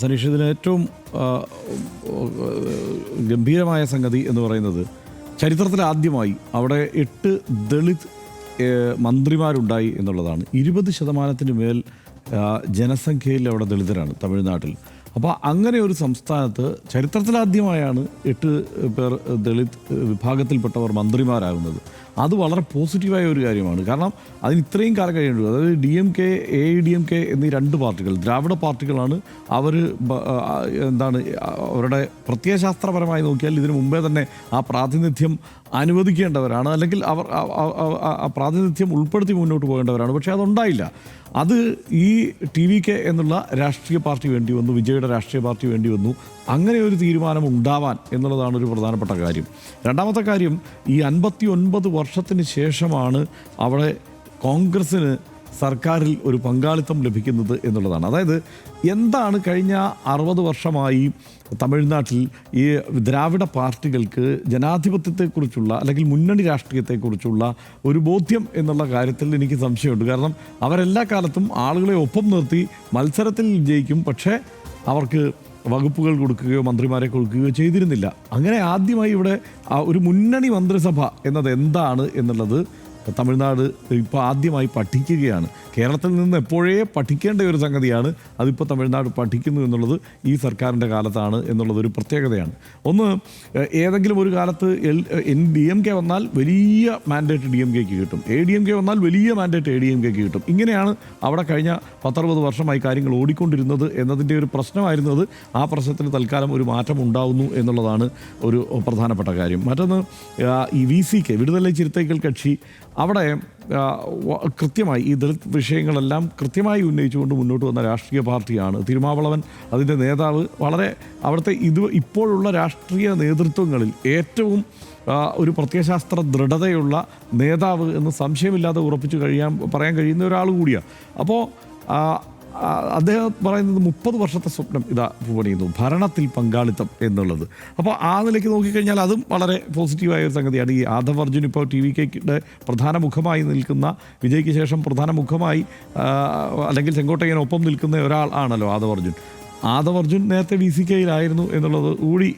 സനീഷ്, ഇതിന് ഏറ്റവും ഗംഭീരമായ സംഗതി എന്ന് പറയുന്നത് ചരിത്രത്തിൽ ആദ്യമായി അവിടെ 8 ദളിത് മന്ത്രിമാരുണ്ടായി എന്നുള്ളതാണ്. 20% മേൽ ജനസംഖ്യയിൽ അവിടെ ദളിതരാണ് തമിഴ്നാട്ടിൽ. അപ്പോൾ അങ്ങനെ ഒരു സംസ്ഥാനത്ത് ചരിത്രത്തിലാദ്യമായാണ് 8 പേർ ദളിത് വിഭാഗത്തിൽപ്പെട്ടവർ മന്ത്രിമാരാകുന്നത്. അത് വളരെ പോസിറ്റീവായ ഒരു കാര്യമാണ്. കാരണം അതിന് ഇത്രയും കാലം കഴിയേണ്ടത്. അതായത് DMK, AIDMK എന്നീ 2 പാർട്ടികൾ, ദ്രാവിഡ പാർട്ടികളാണ്. അവർ അവരുടെ പ്രത്യയശാസ്ത്രപരമായി നോക്കിയാൽ ഇതിനു മുമ്പേ തന്നെ ആ പ്രാതിനിധ്യം അനുവദിക്കേണ്ടവരാണ്, അല്ലെങ്കിൽ അവർ ആ പ്രാതിനിധ്യം ഉൾപ്പെടുത്തി മുന്നോട്ട് പോകേണ്ടവരാണ്. പക്ഷേ അതുണ്ടായില്ല. അത് ഈ TVK എന്നുള്ള രാഷ്ട്രീയ പാർട്ടി വേണ്ടി വന്നു, വിജയുടെ രാഷ്ട്രീയ പാർട്ടി വേണ്ടി വന്നു. അങ്ങനെ ഒരു തീരുമാനം ഉണ്ടാവാൻ എന്നുള്ളതാണ് ഒരു പ്രധാനപ്പെട്ട കാര്യം. രണ്ടാമത്തെ കാര്യം, ഈ 59 വർഷത്തിന് ശേഷമാണ് അവിടെ കോൺഗ്രസ്സിന് സർക്കാരിൽ ഒരു പങ്കാളിത്തം ലഭിക്കുന്നത് എന്നുള്ളതാണ്. അതായത് എന്താണ് കഴിഞ്ഞ 60 വർഷമായി തമിഴ്നാട്ടിൽ ഈ ദ്രാവിഡ പാർട്ടികൾക്ക് ജനാധിപത്യത്തെക്കുറിച്ചുള്ള അല്ലെങ്കിൽ മുന്നണി രാഷ്ട്രീയത്തെക്കുറിച്ചുള്ള ഒരു ബോധ്യം എന്നുള്ള കാര്യത്തിൽ എനിക്ക് സംശയമുണ്ട്. കാരണം അവരെല്ലാ കാലത്തും ആളുകളെ ഒപ്പം നിർത്തി മത്സരത്തിൽ ജയിക്കും, പക്ഷേ അവർക്ക് വകുപ്പുകൾ കൊടുക്കുകയോ മന്ത്രിമാരെ കൊടുക്കുകയോ ചെയ്തിരുന്നില്ല. അങ്ങനെ ആദ്യമായി ഇവിടെ ഒരു മുന്നണി മന്ത്രിസഭ എന്നത് എന്താണ് എന്നുള്ളത് തമിഴ്നാട് ഇപ്പോൾ ആദ്യമായി പഠിക്കുകയാണ്. കേരളത്തിൽ നിന്ന് എപ്പോഴേ പഠിക്കേണ്ട ഒരു സംഗതിയാണ്. അതിപ്പോൾ തമിഴ്നാട് പഠിക്കുന്നു എന്നുള്ളത് ഈ സർക്കാരിൻ്റെ കാലത്താണ് എന്നുള്ളതൊരു പ്രത്യേകതയാണ്. ഒന്ന്, ഏതെങ്കിലും ഒരു കാലത്ത് DMK വന്നാൽ വലിയ മാൻഡേറ്റ് DMKക്ക് കിട്ടും, AIDMK വന്നാൽ വലിയ മാൻഡേറ്റ് AIDMKക്ക് കിട്ടും. ഇങ്ങനെയാണ് അവിടെ കഴിഞ്ഞ 10-60 വർഷമായി കാര്യങ്ങൾ ഓടിക്കൊണ്ടിരുന്നത് എന്നതിൻ്റെ ഒരു പ്രശ്നമായിരുന്നത്. ആ പ്രശ്നത്തിന് തൽക്കാലം ഒരു മാറ്റം ഉണ്ടാവുന്നു എന്നുള്ളതാണ് ഒരു പ്രധാനപ്പെട്ട കാര്യം. മറ്റൊന്ന്, ഈ VCK, വിടുതலை ചിരുത്തൈകൾ കക്ഷി, അവിടെ കൃത്യമായി ഈ ദളിത് വിഷയങ്ങളെല്ലാം കൃത്യമായി ഉന്നയിച്ചുകൊണ്ട് മുന്നോട്ട് വന്ന രാഷ്ട്രീയ പാർട്ടിയാണ്. തിരുമാവളവൻ അതിൻ്റെ നേതാവ്. വളരെ അവിടുത്തെ ഇപ്പോഴുള്ള രാഷ്ട്രീയ നേതൃത്വങ്ങളിൽ ഏറ്റവും ഒരു പ്രത്യയശാസ്ത്ര ദൃഢതയുള്ള നേതാവ് എന്ന് സംശയമില്ലാതെ ഉറപ്പിച്ച് പറയാൻ കഴിയുന്ന ഒരാൾ കൂടിയാണ്. അപ്പോൾ അദ്ദേഹം പറയുന്നത് 30 വർഷത്തെ സ്വപ്നം ഇതാ പണിയുന്നു, ഭരണത്തിൽ പങ്കാളിത്തം എന്നുള്ളത്. അപ്പോൾ ആ നിലയ്ക്ക് നോക്കിക്കഴിഞ്ഞാൽ അതും വളരെ പോസിറ്റീവായ ഒരു സംഗതിയാണ്. ഈ ആദവ് അർജുൻ ഇപ്പോൾ TVKയുടെ പ്രധാന മുഖമായി നിൽക്കുന്ന, വിജയ്ക്ക് ശേഷം പ്രധാന മുഖമായി അല്ലെങ്കിൽ ചെങ്കോട്ടയ്യനൊപ്പം നിൽക്കുന്ന ഒരാൾ ആണല്ലോ ആദവ് അർജുൻ. ആദവ് അർജുൻ നേരത്തെ VCKയിലായിരുന്നു എന്നുള്ളത് കൂടി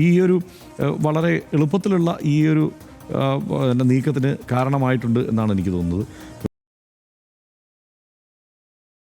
ഈ ഒരു വളരെ എളുപ്പത്തിലുള്ള ഈ ഒരു നീക്കത്തിന് കാരണമായിട്ടുണ്ട് എന്നാണ് എനിക്ക് തോന്നുന്നത്.